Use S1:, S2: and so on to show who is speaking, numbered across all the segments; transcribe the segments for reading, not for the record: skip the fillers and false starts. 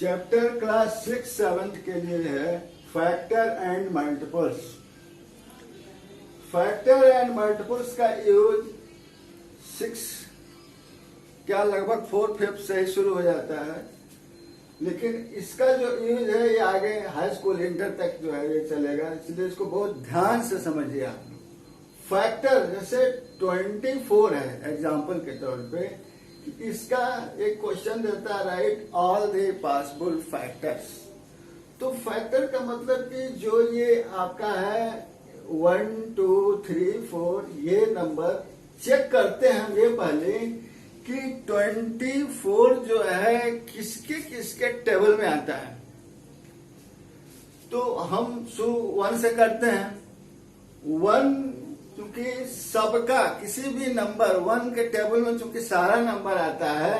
S1: Chapter class 6-7 के लिए है factor and multiples. Factor and multiples का यूज 6 क्या लगभग 4/5 से ही शुरू हो जाता है, लेकिन इसका जो यूज है ये आगे हाई स्कूल इंटर तक जो है ये चलेगा, इसलिए इसको बहुत ध्यान से समझिए आप लोग। फैक्टर जैसे 24 है एग्जाम्पल के तौर पे, इसका एक क्वेश्चन देता है right all the possible factors. तो फैक्टर का मतलब कि जो ये आपका है 1 2 3 4 ये नंबर चेक करते हैं हम ये पहले कि 24 जो है किसके किसके टेबल में आता है। तो हम शुरू 1 से करते हैं। 1 क्योंकि सबका किसी भी नंबर 1 के टेबल में चूंकि सारा नंबर आता है,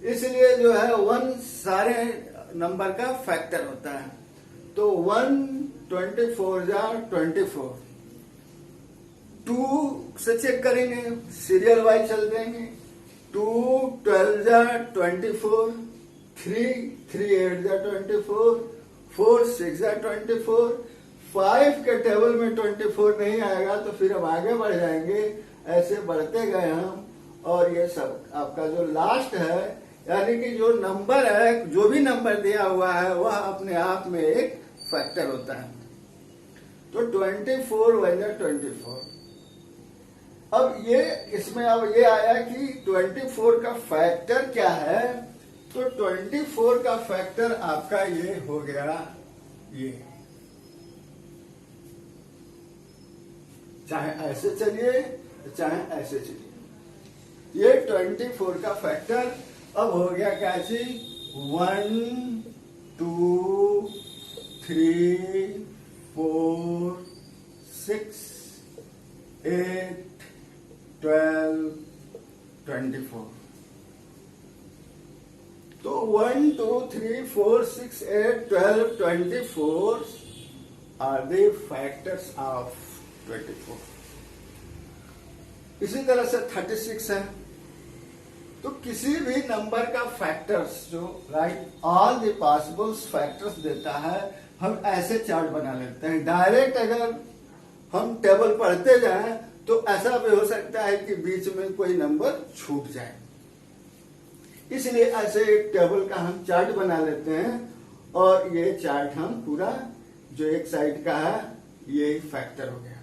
S1: इसलिए जो है 1 सारे नंबर का फैक्टर होता है। तो 1 24 जा 24। 2 से चेक करेंगे, सीरियल वाइज चल देंगे। 2 12 जा 24, 3 3 8 जा 24, 4 6 जा 24। 5 के टेबल में 24 नहीं आएगा तो फिर हम आगे बढ़ जाएंगे, ऐसे बढ़ते गए हम। और ये सब आपका जो लास्ट है, यानी कि जो नंबर है, जो भी नंबर दिया हुआ है वह अपने आप में एक फैक्टर होता है। तो 24 बन जाए 24। अब ये इसमें अब ये आया कि 24 का फैक्टर क्या है। तो 24 का फैक्टर आपका ये हो गया, ये चाहे ऐसे चलिए चाहे ऐसे चलिए, ये 24 का फैक्टर अब हो गया क्या चीज 1 2 3 4 6 8 12 24। तो 1 2 3 4 6 8 12 24 आर द फैक्टर्स ऑफ 24। इसी तरह से 36 है। तो किसी भी नंबर का फैक्टर्स जो right all the possible factors देता है, हम ऐसे चार्ट बना लेते हैं। डायरेक्ट अगर हम टेबल पढ़ते जाएं तो ऐसा भी हो सकता है कि बीच में कोई नंबर छूट जाए, इसलिए ऐसे एक टेबल का हम चार्ट बना लेते हैं। और ये चार्ट हम पूरा जो एक साइड का है ये फैक्टर हो गया।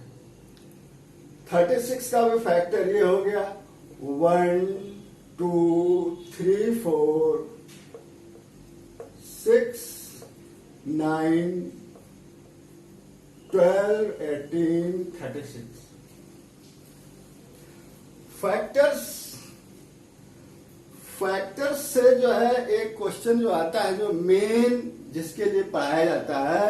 S1: 36 का भी फैक्टर ये हो गया 1 2 3 4 6 9 12 18 36। फैक्टर्स से जो है एक क्वेश्चन जो आता है, जो मेन जिसके लिए पढ़ाया जाता है,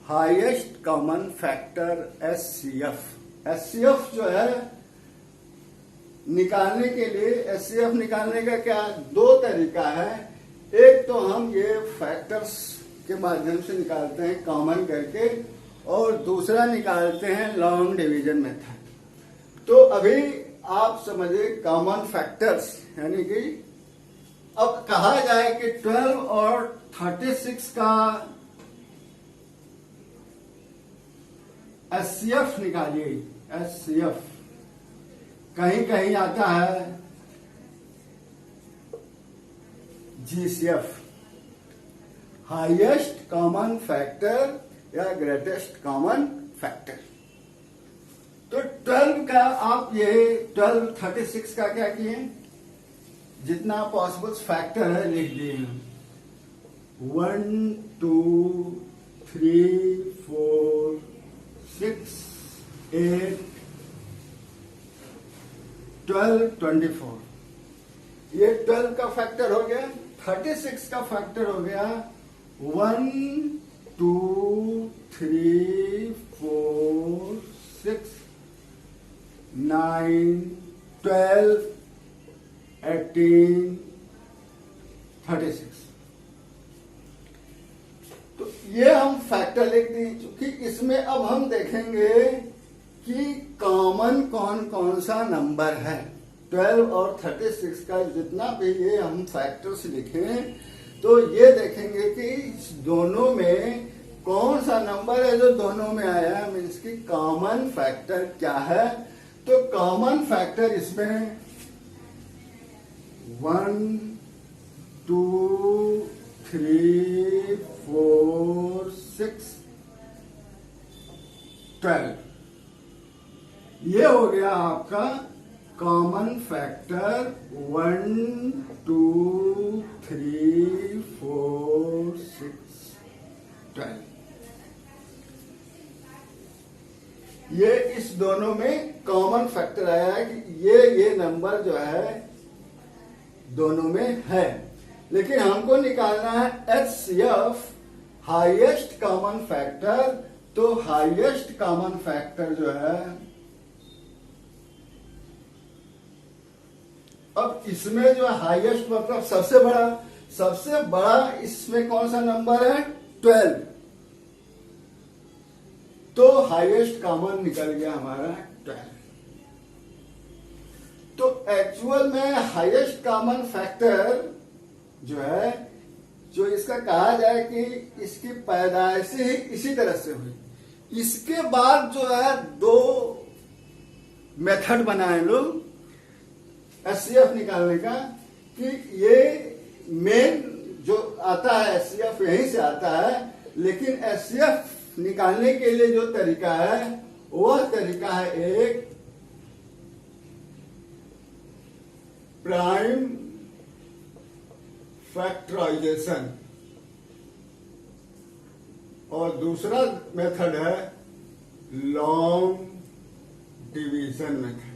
S1: highest common factor HCF. HCF जो है निकालने के लिए, एचसीएफ निकालने का क्या 2 तरीका है। एक तो हम ये फैक्टर्स के माध्यम से निकालते हैं कॉमन करके, और दूसरा निकालते हैं लॉन्ग डिवीजन मेथड। तो अभी आप समझिए कॉमन फैक्टर्स, यानी कि अब कहा जाए कि 12 और 36 का एचसीएफ निकालिए। एचसीएफ कहीं कहीं आता है जीसीएफ, हाईएस्ट कॉमन फैक्टर या ग्रेटेस्ट कॉमन फैक्टर। तो 12 का आप ये 12 36 का क्या किए, जितना पॉसिबल फैक्टर है लिख दिए। 1 2 3 4 6 8 12 24। ये 12 का फैक्टर हो गया। 36 का फैक्टर हो गया 1 2 3 4 6 9 12 18 36। तो ये हम फैक्टर लिख दिए। क्योंकि इसमें अब हम देखेंगे कि कॉमन कौन कौन सा नंबर है। 12 और 36 का जितना भी ये हम फैक्टर्स लिखें तो ये देखेंगे कि इस दोनों में कौन सा नंबर है जो दोनों में आया है, मीन्स की कॉमन फैक्टर क्या है। तो कॉमन फैक्टर इसमें 1 2 3 4 6 12 ये हो गया आपका कॉमन फैक्टर 1 2 3 4 6 12। ये इस दोनों में कॉमन फैक्टर आया है कि ये नंबर जो है दोनों में है। लेकिन हमको निकालना है HCF हाईएस्ट कॉमन फैक्टर। तो हाईएस्ट कॉमन फैक्टर जो है, अब इसमें जो हाईएस्ट मतलब सबसे बड़ा इसमें कौन सा नंबर है 12। तो हाईएस्ट कॉमन निकल गया हमारा 12। तो एक्चुअल में हाईएस्ट कॉमन फैक्टर जो है, जो इसका कहा जाए कि इसकी पैदाइश ही इसी तरह से हुई। इसके बाद जो है 2 मेथड बनाए लोग HCF निकालने का, कि ये मेन जो आता है HCF यहीं से आता है। लेकिन HCF निकालने के लिए जो तरीका है वह तरीका है एक प्राइम फैक्टराइजेशन और दूसरा मेथड है लॉन्ग डिवीजन मेथड।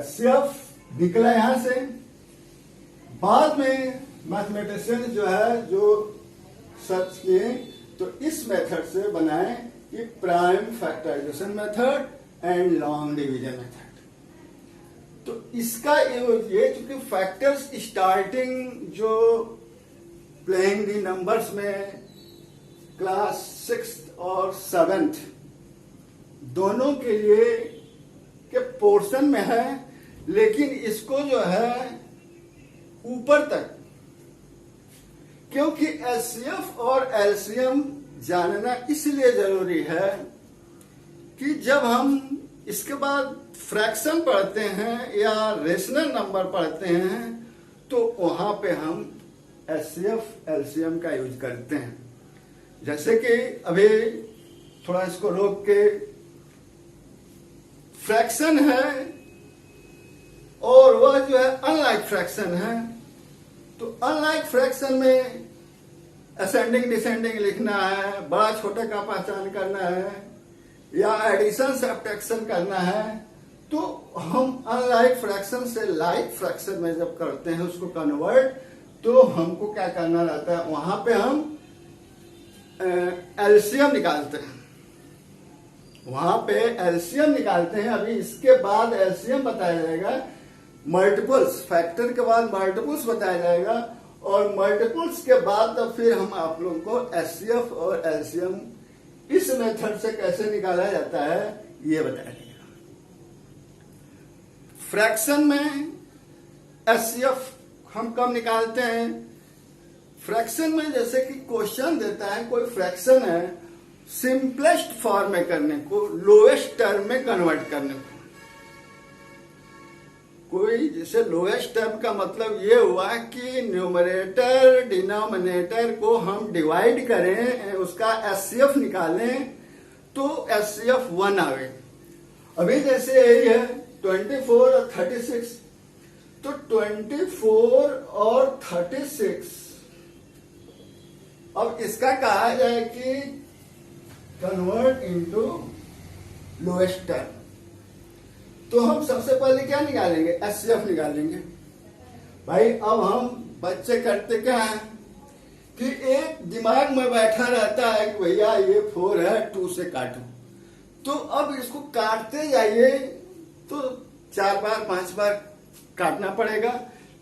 S1: HCF निकला यहां से। बाद में मैथमेटिशियन जो है जो सर्च किए तो इस मेथड से बनाए कि prime factorization method and long division method. तो इसका ये चूंकि फैक्टर्स स्टार्टिंग जो प्लेइंग दी नंबर्स में क्लास 6th और 7th दोनों के लिए के पोर्शन में है, लेकिन इसको जो है ऊपर तक, क्योंकि HCF और LCM जानना इसलिए जरूरी है कि जब हम इसके बाद फ्रैक्शन पढ़ते हैं या रेशनल नंबर पढ़ते हैं तो वहां पे हम HCF LCM का यूज करते हैं। जैसे कि अभी थोड़ा इसको रोक के, फ्रैक्शन है और वह जो है अनलाइक फ्रैक्शन है। तो अनलाइक फ्रैक्शन में असेंडिंग डिसेंडिंग लिखना है, बड़ा छोटे का पहचान करना है या एडिशन सब्ट्रैक्शन करना है। तो हम अनलाइक फ्रैक्शन से लाइक फ्रैक्शन में जब करते हैं उसको कन्वर्ट, तो हमको क्या करना रहता है, वहां पे हम एलसीएम निकालते हैं। वहां पे एलसीएम निकालते हैं। अभी इसके बाद एलसीएम बताया जाएगा, मल्टीपल्स, फैक्टर के बाद मल्टीपल्स बताया जाएगा और मल्टीपल्स के बाद तब फिर हम आप लोगों को एचसीएफ और एलसीएम इस मेथड से कैसे निकाला जाता है ये बताया जाएगा। फ्रैक्शन में एचसीएफ हम कब निकालते हैं? फ्रैक्शन में जैसे कि क्वेश्चन देता है, कोई फ्रैक्शन है, सिंपलेस्ट फॉर्म में करने को, लोएस्ट टर्म में कन्वर्ट करने को। कोई जैसे लोएस्ट टर्म का मतलब ये हुआ कि न्यूमरेटर डिनोमिनेटर को हम डिवाइड करें, उसका एचसीएफ निकालें तो एचसीएफ 1 आवे। अभी जैसे यही है 24 और 36, तो 24 और 36 अब इसका कहा जाए कि कन्वर्ट इनटू लोएस्ट टर्म। तो हम सबसे पहले क्या निकालेंगे? एचसीएफ निकालेंगे। भाई अब हम बच्चे करते क्या है कि एक दिमाग में बैठा रहता है कि भैया ये 4 है, 2 से काटो। तो अब इसको काटते जाइए तो 4 बार 5 बार काटना पड़ेगा।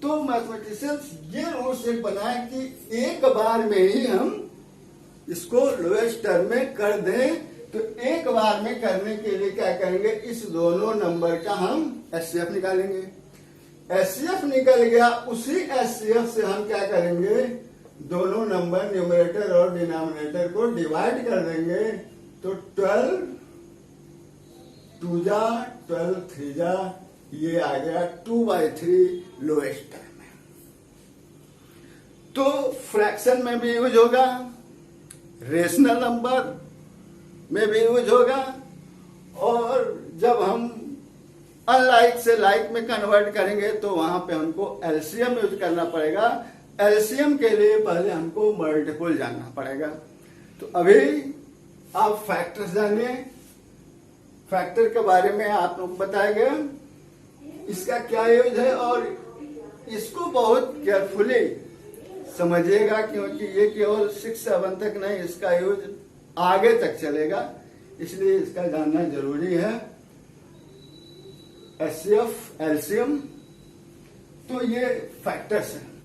S1: तो मैथमेटिशियंस ये रूल से बनाए कि एक बार में ही हम इसको लोएस्ट टर्म में कर दें तो एक बार में करने के लिए क्या करेंगे, इस दोनों नंबर का हम एचसीएफ निकालेंगे। एचसीएफ निकल गया, उसी एचसीएफ से हम क्या करेंगे, दोनों नंबर न्यूमरेटर और डिनोमिनेटर को डिवाइड कर देंगे। तो 12 2 जा 12 3 जा, ये आ गया 2/3 लोएस्ट टर्म में। तो फ्रैक्शन में भी यूज होगा, रेशनल नंबर में भी यूज होगा, और जब हम अनलाइक से लाइक में कन्वर्ट करेंगे तो वहां पे हमको एलसीएम यूज करना पड़ेगा। एलसीएम के लिए पहले हमको मल्टीपल जानना पड़ेगा। तो अभी आप फैक्टर्स जानिए, फैक्टर के बारे में आप लोग बताया गया, इसका क्या यूज है, और इसको बहुत केयरफुली समझिएगा, क्योंकि ये केवल 6-7 तक नहीं, इसका यूज आगे तक चलेगा, इसलिए इसका जानना जरूरी है। एचसीएफ, एलसीएम, तो ये फैक्टर्स हैं।